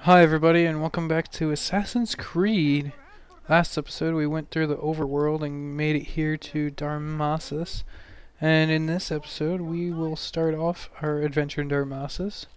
Hi everybody and welcome back to Assassin's Creed. Last episode we went through the overworld and made it here to Damascus. And in this episode we will start off our adventure in Damascus.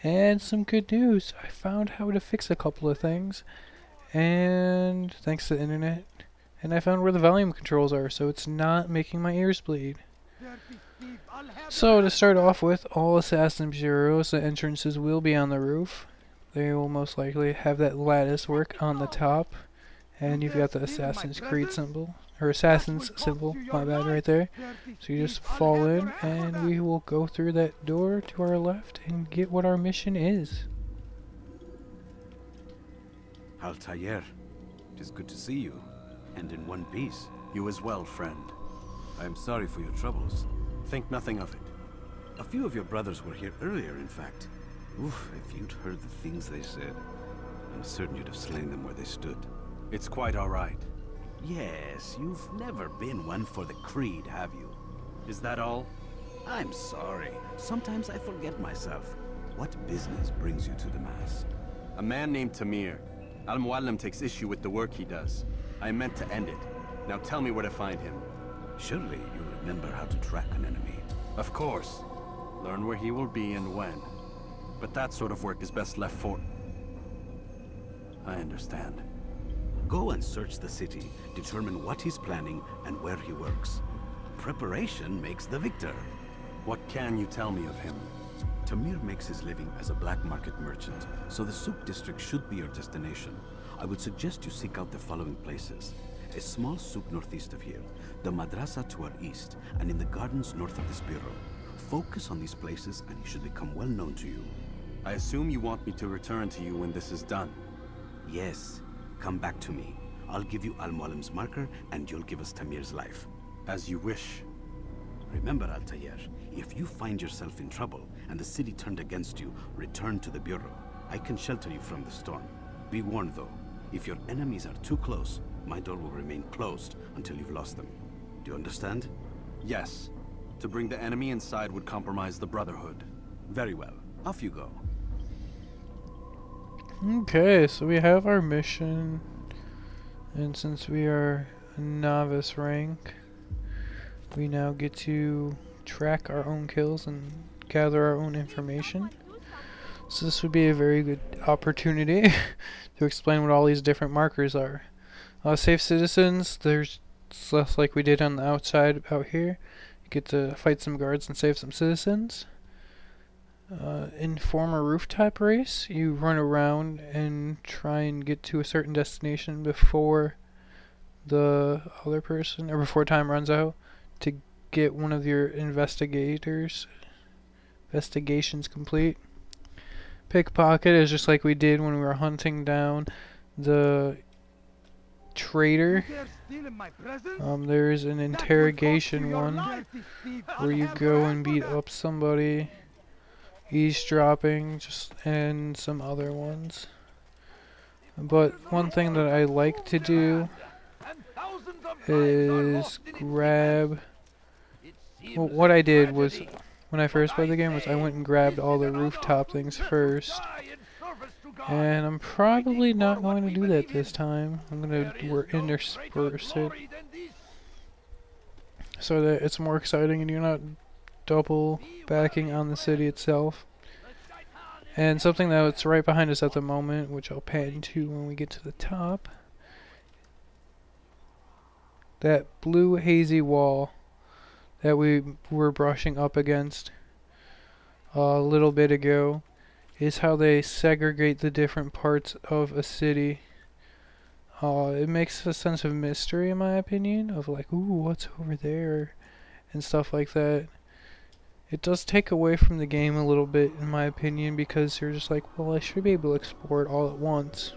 And some good news, I found how to fix a couple of things. And thanks to the internet. And I found where the volume controls are, so it's not making my ears bleed. So to start off with, all assassin bureaus, the entrances will be on the roof. They will most likely have that lattice work on the top. And you've got the Assassin's Creed symbol, or Assassin's symbol, my bad, right there. So you just fall in and we will go through that door to our left and get what our mission is. Altair, it is good to see you, and in one piece. You as well, friend. I am sorry for your troubles. Think nothing of it. A few of your brothers were here earlier, in fact. Oof, if you'd heard the things they said, I'm certain you'd have slain them where they stood. It's quite all right. Yes, you've never been one for the creed, have you? Is that all? I'm sorry. Sometimes I forget myself. What business brings you to Damascus? A man named Tamir. Al-Muallim takes issue with the work he does. I meant to end it. Now tell me where to find him. Surely you remember how to track an enemy. Of course. Learn where he will be and when. But that sort of work is best left for... I understand. Go and search the city, determine what he's planning and where he works. Preparation makes the victor. What can you tell me of him? Tamir makes his living as a black market merchant, so the souk district should be your destination. I would suggest you seek out the following places. A small souk northeast of here, the madrasa to our east, and in the gardens north of this bureau. Focus on these places and he should become well known to you. I assume you want me to return to you when this is done. Yes. Come back to me. I'll give you Al-Muallim's marker and you'll give us Tamir's life. As you wish. Remember, Altair, if you find yourself in trouble and the city turned against you, return to the bureau. I can shelter you from the storm. Be warned though, if your enemies are too close, my door will remain closed until you've lost them. Do you understand? Yes. To bring the enemy inside would compromise the Brotherhood. Very well. Off you go. Okay, so we have our mission. And since we are a novice rank, we now get to track our own kills and gather our own information. So this would be a very good opportunity to explain what all these different markers are. Safe citizens, there's less like we did on the outside out here. You get to fight some guards and save some citizens. Inform a rooftop race, you run around and try and get to a certain destination before the other person, or before time runs out, to get one of your investigations complete. Pickpocket is just like we did when we were hunting down the traitor. There's an interrogation one where you go and beat up somebody. Eavesdropping, and some other ones. But one thing that I like to do is grab... Well, what I did was, when I first played the game, was I went and grabbed all the rooftop things first. And I'm probably not going to do that this time. I'm going to intersperse it so that it's more exciting and you're not double backing on the city itself. And something that's right behind us at the moment, which I'll pan to when we get to the top, that blue hazy wall that we were brushing up against a little bit ago is how they segregate the different parts of a city. It makes a sense of mystery in my opinion, of like, ooh, what's over there and stuff like that. It does take away from the game a little bit, in my opinion, because you're just like, well, I should be able to explore it all at once.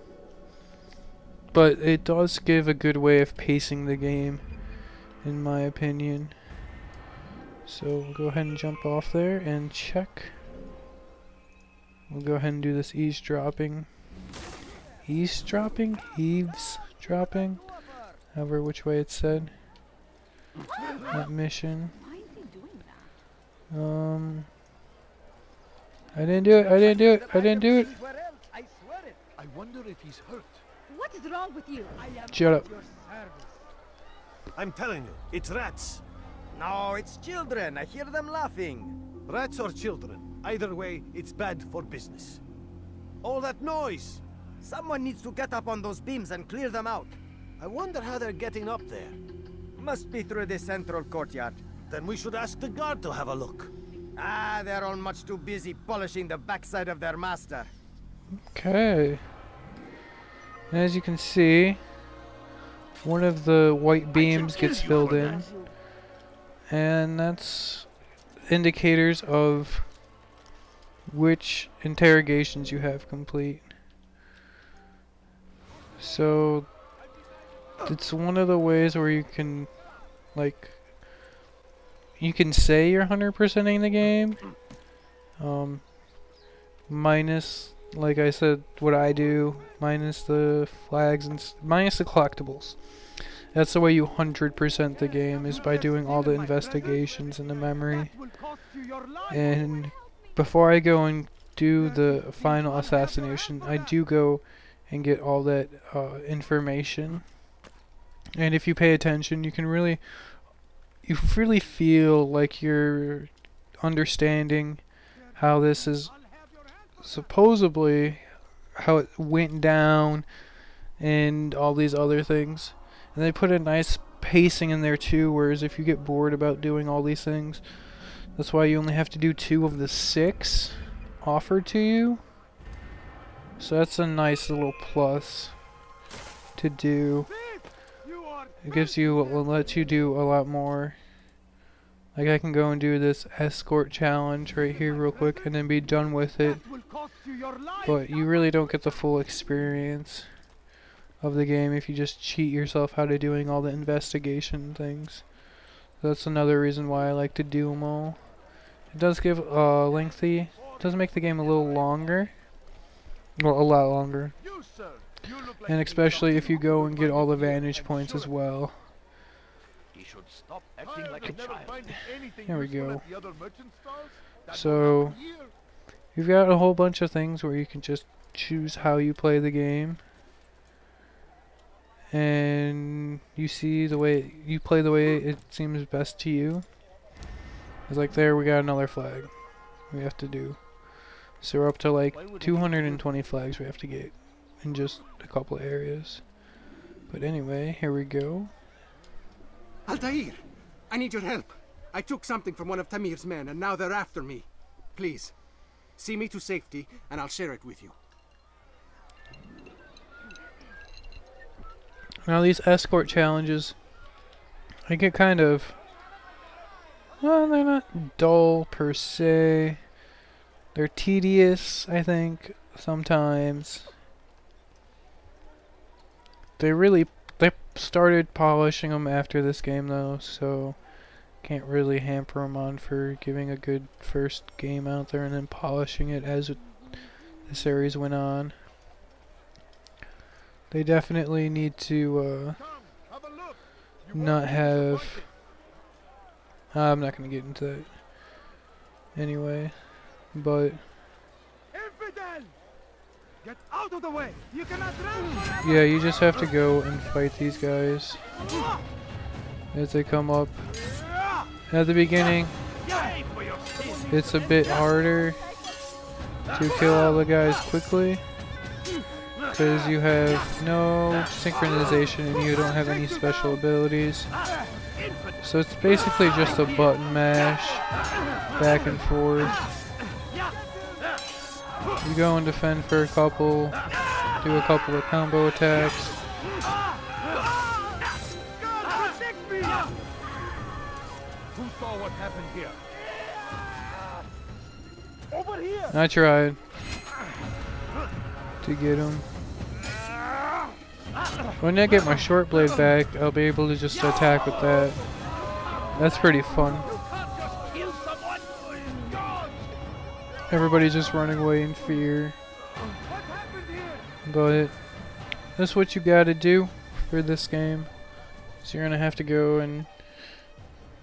But it does give a good way of pacing the game, in my opinion. So we'll go ahead and jump off there and check. We'll go ahead and do this eavesdropping. Eavesdropping? Eavesdropping? However, which way it's said. That mission. I didn't do it. wonder if he's hurt. What is wrong with you? Shut up. I'm telling you, it's rats. No, it's children. I hear them laughing. Rats or children. Either way, it's bad for business. All that noise! Someone needs to get up on those beams and clear them out. I wonder how they're getting up there. Must be through the central courtyard. Then we should ask the guard to have a look. Ah, they're all much too busy polishing the backside of their master. Okay. As you can see, one of the white beams gets filled in, and that's indicators of which interrogations you have complete. So it's one of the ways where you can, like, you can say you're 100%ing the game, minus, like I said, what I do, minus the flags and minus the collectibles. That's the way you 100% the game, is by doing all the investigations in the memory. And before I go and do the final assassination, I do go and get all that information. And if you pay attention, you really feel like you're understanding how this is supposedly how it went down and all these other things. And they put a nice pacing in there too, whereas if you get bored about doing all these things, that's why you only have to do 2 of the 6 offered to you. So that's a nice little plus to do. It gives you, lets you do a lot more. Like I can go and do this escort challenge right here real quick and then be done with it. But you really don't get the full experience of the game if you just cheat yourself out of doing all the investigation things. That's another reason why I like to do them all. It does give lengthy, it does make the game a little longer. Well, a lot longer. And especially if you go and get all the vantage points as well. There we go. So you've got a whole bunch of things where you can just choose how you play the game. And you see the way you play the way it seems best to you. It's like there we got another flag we have to do. So we're up to like 220 flags we have to get in just a couple of areas. But anyway, here we go. Altair, I need your help. I took something from one of Tamir's men and now they're after me. Please, see me to safety and I'll share it with you. Now these escort challenges, I get kind of, well, they're not dull per se. They're tedious, I think, sometimes. They started polishing them after this game though, so can't really hamper them on for giving a good first game out there and then polishing it as the series went on. They definitely need to not have... I'm not going to get into that anyway, but... Get out of the way! You cannot run forever! Yeah, you just have to go and fight these guys as they come up. At the beginning, it's a bit harder to kill all the guys quickly, because you have no synchronization and you don't have any special abilities. So it's basically just a button mash back and forth. You go and defend for a couple, do a couple of combo attacks. Who saw what happened here? Over here! I tried to get him. When I get my short blade back, I'll be able to just attack with that. That's pretty fun. Everybody's just running away in fear. But that's what you gotta do for this game. So you're gonna have to go and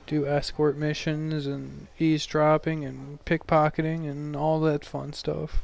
do escort missions and eavesdropping and pickpocketing and all that fun stuff.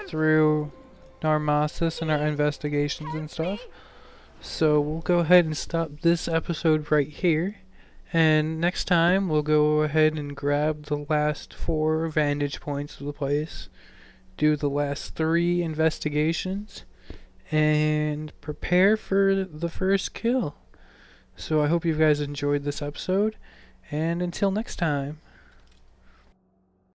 through Damascus and our investigations and stuff. So we'll go ahead and stop this episode right here. And next time we'll go ahead and grab the last 4 vantage points of the place, do the last 3 investigations, and prepare for the first kill. So I hope you guys enjoyed this episode, and until next time.